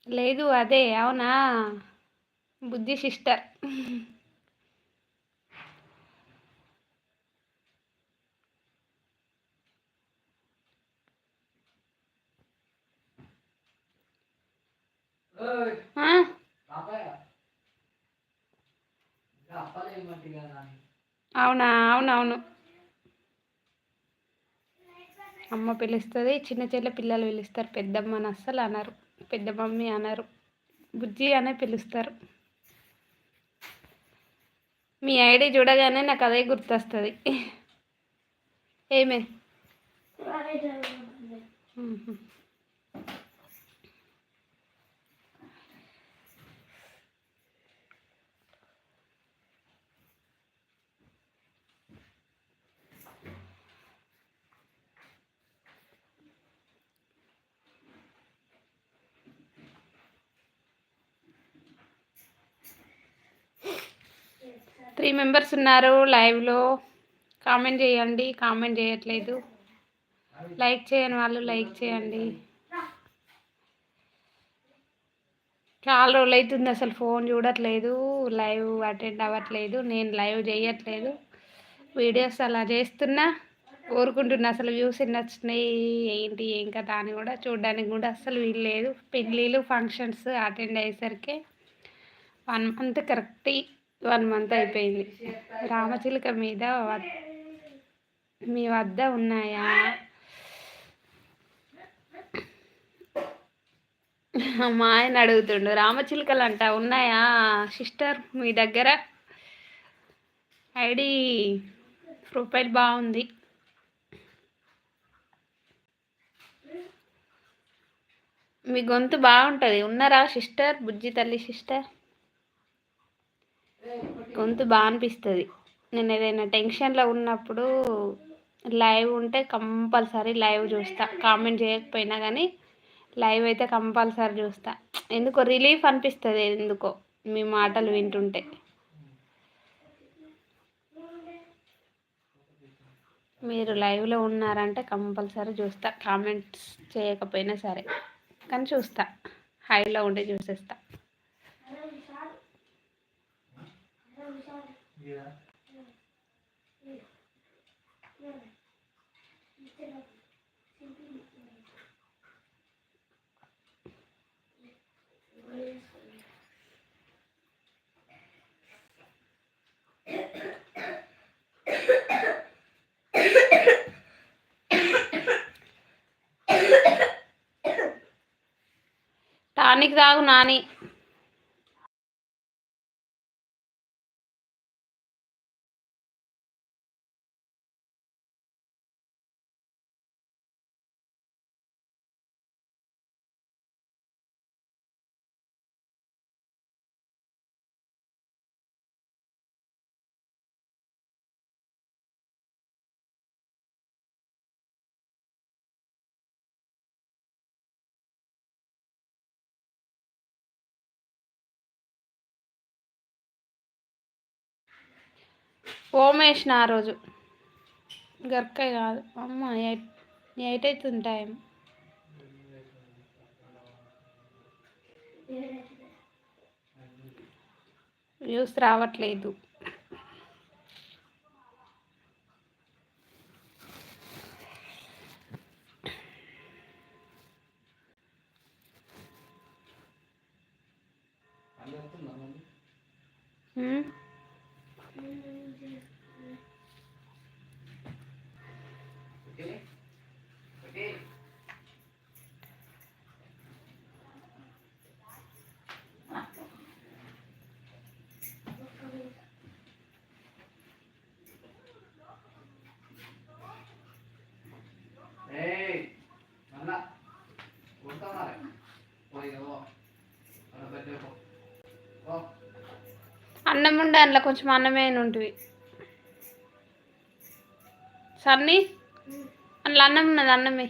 లేదు అదే అవునా? బుజ్జి సిస్టర్. ఆ? అవునా? అవునవును. అమ్మ పిలుస్తుంది, చిన్న చెల్లె పిల్లలు పిలుస్తారు, పెద్దమ్మని అస్సలు అనరు, పెద్ద మమ్మీ అనరు, బుజ్జి అనే పిలుస్తారు. మీ ఐడి చూడగానే నాకు అదే గుర్తొస్తుంది. ఏమే 3 మెంబర్స్ ఉన్నారు లైవ్లో. కామెంట్ చేయండి, కామెంట్ చేయట్లేదు. లైక్ చేయని వాళ్ళు లైక్ చేయండి. చాలా రోజులు అవుతుంది, అసలు ఫోన్ చూడట్లేదు, లైవ్ అటెండ్ అవ్వట్లేదు, నేను లైవ్ చేయట్లేదు, వీడియోస్ అలా చేస్తున్నా, కోరుకుంటున్నా. అసలు వ్యూస్ ఎన్ని వచ్చినాయి ఏంటి ఏం కదా అని కూడా చూడడానికి కూడా అస్సలు వీలు లేదు. పెళ్ళిళ్ళు ఫంక్షన్స్ అటెండ్ అయ్యేసరికి 1 మంత్ కరెక్ట్ 1 మంత్ అయిపోయింది. రామచిలుక మీద మీ వద్ద ఉన్నాయా? మా ఆయన అడుగుతుండు, రామచిలుకలు అంట ఉన్నాయా సిస్టర్ మీ దగ్గర? ఐడి ప్రొఫైల్ బాగుంది. మీ గొంతు బాగుంటుంది, ఉన్నారా సిస్టర్? బుజ్జి తల్లి సిస్టర్ గొంతు బాగా అనిపిస్తుంది. నేను ఏదైనా టెన్షన్లో ఉన్నప్పుడు లైవ్ ఉంటే కంపల్సరీ లైవ్ చూస్తా, కామెంట్ చేయకపోయినా కానీ లైవ్ అయితే కంపల్సరీ చూస్తా. ఎందుకో రిలీఫ్ అనిపిస్తుంది, ఎందుకో మీ మాటలు వింటుంటే. మీరు లైవ్లో ఉన్నారంటే కంపల్సరీ చూస్తా, కామెంట్స్ చేయకపోయినా సరే, కానీ చూస్తా, హైలో ఉండి చూసేస్తా. టానిక్ తాగు నాని. ఓం వేసిన ఆ రోజు, గర్కాయ కాదు అమ్మ. 8 అవుతుంది టైం. వ్యూస్ రావట్లేదు. అన్నం ఉండే, అందులో కొంచెం అన్నమే ఉంటుంది. సన్నీ అందులో అన్నం ఉన్నది, అన్నమే.